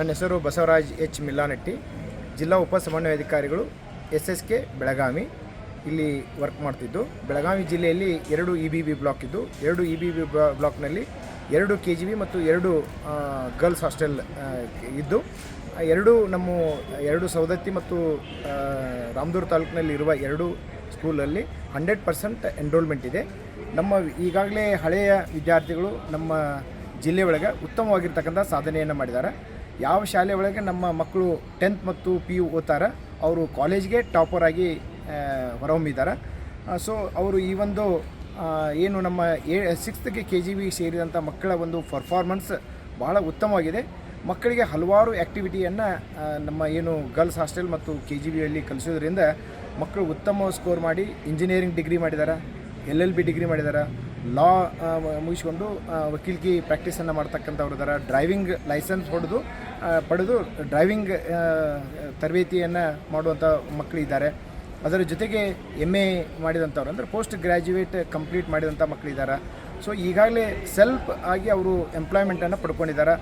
ನನ್ನ ಹೆಸರು ಬಸವರಾಜ್ ಎಚ್ ಮಿಲ್ಲಾನಟ್ಟಿ, ಜಿಲ್ಲಾ ಉಪ ಸಮನ್ವಯಾಧಿಕಾರಿಗಳು SSK ಬೆಳಗಾವಿ. ಇಲ್ಲಿ ವರ್ಕ್ ಮಾಡ್ತಿದ್ದು. ಬೆಳಗಾವಿ ಜಿಲ್ಲೆಯಲ್ಲಿ 2 EBB ಬ್ಲಾಕ್ ಇದ್ದು, 2 EBB ಬ್ಲಾಕ್ನಲ್ಲಿ 2 KGB ಮತ್ತು 2 ಗರ್ಲ್ಸ್ ಹಾಸ್ಟೆಲ್ ಇದ್ದು, 2 ಸವದತ್ತಿ ಮತ್ತು ರಾಮದುರ್ಗ ತಾಲೂಕಿನಲ್ಲಿ ಇರುವ 2 ಸ್ಕೂಲಲ್ಲಿ 100% ಎನ್ರೋಲ್ಮೆಂಟ್ ಇದೆ. ನಮ್ಮ ಈಗಾಗಲೇ ಹಳೆಯ ವಿದ್ಯಾರ್ಥಿಗಳು ನಮ್ಮ ಜಿಲ್ಲೆ ಒಳಗೆ ಉತ್ತಮವಾಗಿರ್ತಕ್ಕಂಥ ಸಾಧನೆಯನ್ನು ಮಾಡಿದ್ದಾರೆ. ಯಾವ ಶಾಲೆ ಒಳಗೆ ನಮ್ಮ ಮಕ್ಕಳು 10th ಮತ್ತು PU ಓದ್ತಾರೆ, ಅವರು ಕಾಲೇಜ್ಗೆ ಟಾಪರ್ ಆಗಿ ಹೊರಹೊಮ್ಮಿದ್ದಾರೆ. ಸೊ ಅವರು ಈ ಒಂದು ಏನು ನಮ್ಮ 6th KGB ಸೇರಿದಂಥ ಮಕ್ಕಳ ಒಂದು ಪರ್ಫಾರ್ಮೆನ್ಸ್ ಭಾಳ ಉತ್ತಮವಾಗಿದೆ. ಮಕ್ಕಳಿಗೆ ಹಲವಾರು ಆ್ಯಕ್ಟಿವಿಟಿಯನ್ನು ನಮ್ಮ ಏನು ಗರ್ಲ್ಸ್ ಹಾಸ್ಟೆಲ್ ಮತ್ತು KGBಯಲ್ಲಿ ಕಲಿಸೋದ್ರಿಂದ ಮಕ್ಕಳು ಉತ್ತಮ ಸ್ಕೋರ್ ಮಾಡಿ ಇಂಜಿನಿಯರಿಂಗ್ ಡಿಗ್ರಿ ಮಾಡಿದ್ದಾರೆ, LLB ಡಿಗ್ರಿ ಮಾಡಿದ್ದಾರೆ, ಲಾ ಮುಗಿಸ್ಕೊಂಡು ವಕೀಲ್ಗಿ ಪ್ರಾಕ್ಟೀಸನ್ನು ಮಾಡ್ತಕ್ಕಂಥವ್ರು ಇದ್ದಾರೆ, ಡ್ರೈವಿಂಗ್ ಲೈಸೆನ್ಸ್ ಪಡೆದು ಡ್ರೈವಿಂಗ್ ತರಬೇತಿಯನ್ನು ಮಾಡುವಂಥ ಮಕ್ಕಳಿದ್ದಾರೆ. ಅದರ ಜೊತೆಗೆ MA ಮಾಡಿದಂಥವ್ರು ಅಂದರೆ ಪೋಸ್ಟ್ ಗ್ರ್ಯಾಜುಯೇಟ್ ಕಂಪ್ಲೀಟ್ ಮಾಡಿದಂಥ ಮಕ್ಕಳಿದ್ದಾರೆ. ಸೊ ಈಗಾಗಲೇ ಸೆಲ್ಫ್ ಆಗಿ ಅವರು ಎಂಪ್ಲಾಯ್ಮೆಂಟನ್ನು ಪಡ್ಕೊಂಡಿದ್ದಾರೆ.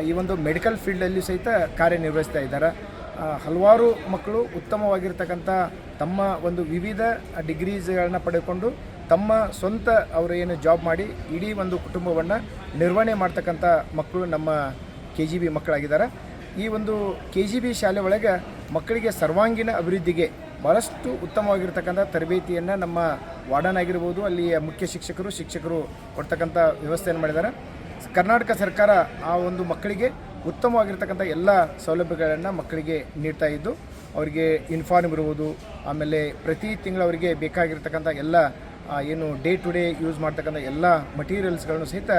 ಈ ಒಂದು ಮೆಡಿಕಲ್ ಫೀಲ್ಡಲ್ಲಿ ಸಹಿತ ಕಾರ್ಯನಿರ್ವಹಿಸ್ತಾ ಇದ್ದಾರೆ. ಹಲವಾರು ಮಕ್ಕಳು ಉತ್ತಮವಾಗಿರ್ತಕ್ಕಂಥ ತಮ್ಮ ಒಂದು ವಿವಿಧ ಡಿಗ್ರೀಸ್ಗಳನ್ನ ಪಡೆದುಕೊಂಡು ತಮ್ಮ ಸ್ವಂತ ಅವರು ಏನು ಜಾಬ್ ಮಾಡಿ ಇಡೀ ಒಂದು ಕುಟುಂಬವನ್ನು ನಿರ್ವಹಣೆ ಮಾಡ್ತಕ್ಕಂಥ ಮಕ್ಕಳು ನಮ್ಮ KGB ಮಕ್ಕಳಾಗಿದ್ದಾರೆ. ಈ ಒಂದು KGB ಶಾಲೆ ಒಳಗೆ ಮಕ್ಕಳಿಗೆ ಸರ್ವಾಂಗೀಣ ಅಭಿವೃದ್ಧಿಗೆ ಭಾಳಷ್ಟು ಉತ್ತಮವಾಗಿರ್ತಕ್ಕಂಥ ತರಬೇತಿಯನ್ನು ನಮ್ಮ ವಾರ್ಡನ್ ಆಗಿರ್ಬೋದು, ಅಲ್ಲಿಯ ಮುಖ್ಯ ಶಿಕ್ಷಕರು ಕೊಡ್ತಕ್ಕಂಥ ವ್ಯವಸ್ಥೆಯನ್ನು ಮಾಡಿದ್ದಾರೆ. ಕರ್ನಾಟಕ ಸರ್ಕಾರ ಆ ಒಂದು ಮಕ್ಕಳಿಗೆ ಉತ್ತಮವಾಗಿರ್ತಕ್ಕಂಥ ಎಲ್ಲ ಸೌಲಭ್ಯಗಳನ್ನು ಮಕ್ಕಳಿಗೆ ನೀಡ್ತಾ ಇದ್ದು, ಅವರಿಗೆ ಯೂನಿಫಾರ್ಮ್ ಇರ್ಬೋದು, ಆಮೇಲೆ ಪ್ರತಿ ತಿಂಗಳು ಅವರಿಗೆ ಬೇಕಾಗಿರ್ತಕ್ಕಂಥ ಎಲ್ಲ ಏನು ಡೇ ಟು ಡೇ ಯೂಸ್ ಮಾಡ್ತಕ್ಕಂಥ ಎಲ್ಲ ಮಟೀರಿಯಲ್ಸ್ಗಳನ್ನು ಸಹಿತ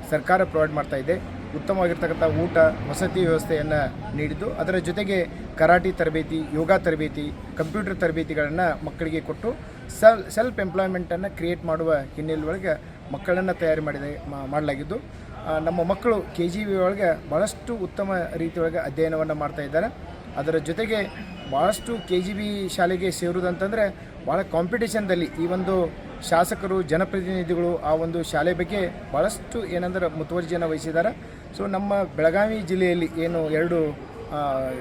ಸರ್ಕಾರ ಪ್ರೊವೈಡ್ ಮಾಡ್ತಾ ಇದೆ. ಉತ್ತಮವಾಗಿರ್ತಕ್ಕಂಥ ಊಟ ವಸತಿ ವ್ಯವಸ್ಥೆಯನ್ನು ನೀಡಿದ್ದು, ಅದರ ಜೊತೆಗೆ ಕರಾಟೆ ತರಬೇತಿ, ಯೋಗ ತರಬೇತಿ, ಕಂಪ್ಯೂಟರ್ ತರಬೇತಿಗಳನ್ನು ಮಕ್ಕಳಿಗೆ ಕೊಟ್ಟು ಸೆಲ್ಫ್ ಎಂಪ್ಲಾಯ್ಮೆಂಟನ್ನು ಕ್ರಿಯೇಟ್ ಮಾಡುವ ಹಿನ್ನೆಲೆ ಒಳಗೆ ಮಕ್ಕಳನ್ನು ತಯಾರಿ ಮಾಡಲಾಗಿದ್ದು, ನಮ್ಮ ಮಕ್ಕಳು KGB ಒಳಗೆ ಭಾಳಷ್ಟು ಉತ್ತಮ ರೀತಿಯೊಳಗೆ ಅಧ್ಯಯನವನ್ನು ಮಾಡ್ತಾ ಇದ್ದಾರೆ. ಅದರ ಜೊತೆಗೆ ಭಾಳಷ್ಟು KGB ಶಾಲೆಗೆ ಸೇರುವುದಂತಂದರೆ ಭಾಳ ಕಾಂಪಿಟೇಷನ್ದಲ್ಲಿ ಈ ಒಂದು ಶಾಸಕರು, ಜನಪ್ರತಿನಿಧಿಗಳು ಆ ಒಂದು ಶಾಲೆ ಬಗ್ಗೆ ಭಾಳಷ್ಟು ಏನಂದ್ರೆ ಮುತುವರ್ಜಿಯನ್ನು ವಹಿಸಿದ್ದಾರೆ. ಸೊ ನಮ್ಮ ಬೆಳಗಾವಿ ಜಿಲ್ಲೆಯಲ್ಲಿ ಏನು 2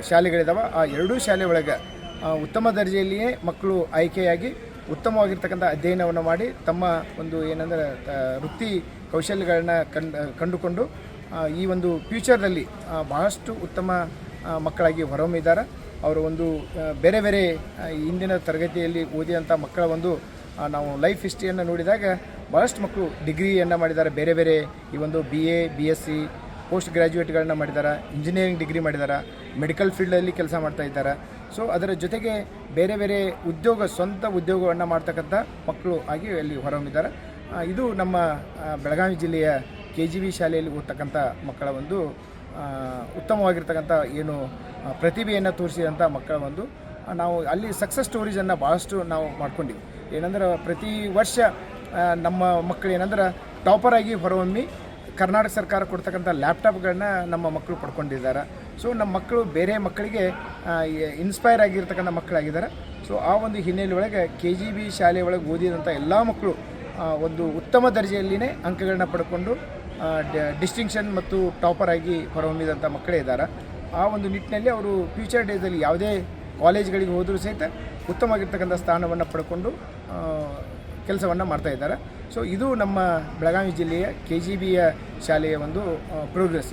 ಶಾಲೆಗಳಿದ್ದಾವೆ, ಆ 2 ಶಾಲೆ ಒಳಗೆ ಉತ್ತಮ ದರ್ಜೆಯಲ್ಲಿಯೇ ಮಕ್ಕಳು ಆಯ್ಕೆಯಾಗಿ ಉತ್ತಮವಾಗಿರ್ತಕ್ಕಂಥ ಅಧ್ಯಯನವನ್ನು ಮಾಡಿ ತಮ್ಮ ಒಂದು ಏನಂದರೆ ವೃತ್ತಿ ಕೌಶಲ್ಯಗಳನ್ನ ಕಂಡುಕೊಂಡು ಈ ಒಂದು ಫ್ಯೂಚರ್ದಲ್ಲಿ ಬಹಳಷ್ಟು ಉತ್ತಮ ಮಕ್ಕಳಾಗಿ ಹೊರಹೊಮ್ಮಿದ್ದಾರೆ. ಅವರು ಒಂದು ಬೇರೆ ಬೇರೆ ಇಂದಿನ ತರಗತಿಯಲ್ಲಿ ಓದಿದಂಥ ಮಕ್ಕಳ ಒಂದು ನಾವು ಲೈಫ್ ಹಿಸ್ಟ್ರಿಯನ್ನು ನೋಡಿದಾಗ ಭಾಳಷ್ಟು ಮಕ್ಕಳು ಡಿಗ್ರಿಯನ್ನು ಮಾಡಿದ್ದಾರೆ. ಬೇರೆ ಬೇರೆ ಈ ಒಂದು BA, BSc, ಪೋಸ್ಟ್ ಗ್ರ್ಯಾಜುಯೇಟ್ಗಳನ್ನ ಮಾಡಿದ್ದಾರೆ, ಇಂಜಿನಿಯರಿಂಗ್ ಡಿಗ್ರಿ ಮಾಡಿದ್ದಾರೆ, ಮೆಡಿಕಲ್ ಫೀಲ್ಡಲ್ಲಿ ಕೆಲಸ ಮಾಡ್ತಾ ಇದ್ದಾರೆ. ಸೊ ಅದರ ಜೊತೆಗೆ ಬೇರೆ ಬೇರೆ ಸ್ವಂತ ಉದ್ಯೋಗವನ್ನು ಮಾಡ್ತಕ್ಕಂಥ ಮಕ್ಕಳು ಆಗಿ ಅಲ್ಲಿ ಹೊರಹೊಮ್ಮಿದ್ದಾರೆ. ಇದು ನಮ್ಮ ಬೆಳಗಾವಿ ಜಿಲ್ಲೆಯ KGB ಶಾಲೆಯಲ್ಲಿ ಓದ್ತಕ್ಕಂಥ ಮಕ್ಕಳ ಒಂದು ಉತ್ತಮವಾಗಿರ್ತಕ್ಕಂಥ ಏನು ಪ್ರತಿಭೆಯನ್ನು ತೋರಿಸಿದಂಥ ಮಕ್ಕಳ ಒಂದು ನಾವು ಅಲ್ಲಿ ಸಕ್ಸಸ್ ಸ್ಟೋರೀಸನ್ನು ಭಾಳಷ್ಟು ನಾವು ಮಾಡ್ಕೊಂಡಿವಿ. ಏನಂದ್ರೆ ಪ್ರತಿ ವರ್ಷ ನಮ್ಮ ಮಕ್ಕಳು ಏನಂದ್ರೆ ಟಾಪರಾಗಿ ಹೊರಹೊಮ್ಮಿ ಕರ್ನಾಟಕ ಸರ್ಕಾರ ಕೊಡ್ತಕ್ಕಂಥ ಲ್ಯಾಪ್ಟಾಪ್ಗಳನ್ನ ನಮ್ಮ ಮಕ್ಕಳು ಪಡ್ಕೊಂಡಿದ್ದಾರೆ. ಸೊ ನಮ್ಮ ಮಕ್ಕಳು ಬೇರೆ ಮಕ್ಕಳಿಗೆ ಇನ್ಸ್ಪೈರ್ ಆಗಿರ್ತಕ್ಕಂಥ ಮಕ್ಕಳಾಗಿದ್ದಾರೆ. ಸೊ ಆ ಒಂದು ಹಿನ್ನೆಲೆ ಒಳಗೆ KGB ಶಾಲೆ ಒಳಗೆ ಓದಿದಂಥ ಎಲ್ಲ ಮಕ್ಕಳು ಒಂದು ಉತ್ತಮ ದರ್ಜೆಯಲ್ಲಿಯೇ ಅಂಕಗಳನ್ನ ಪಡ್ಕೊಂಡು ಡಿಸ್ಟಿಂಕ್ಷನ್ ಮತ್ತು ಟಾಪರ್ ಆಗಿ ಹೊರಹೊಮ್ಮಿದಂಥ ಮಕ್ಕಳೇ ಇದ್ದಾರೆ. ಆ ಒಂದು ನಿಟ್ಟಿನಲ್ಲಿ ಅವರು ಫ್ಯೂಚರ್ ಡೇಸಲ್ಲಿ ಯಾವುದೇ ಕಾಲೇಜ್ಗಳಿಗೆ ಹೋದರೂ ಸಹಿತ ಉತ್ತಮವಾಗಿರ್ತಕ್ಕಂಥ ಸ್ಥಾನವನ್ನು ಪಡ್ಕೊಂಡು ಕೆಲಸವನ್ನು ಮಾಡ್ತಾ ಇದ್ದಾರೆ. ಸೊ ಇದು ನಮ್ಮ ಬೆಳಗಾವಿ ಜಿಲ್ಲೆಯ KGBಯ ಶಾಲೆಯ ಒಂದು ಪ್ರೋಗ್ರೆಸ್.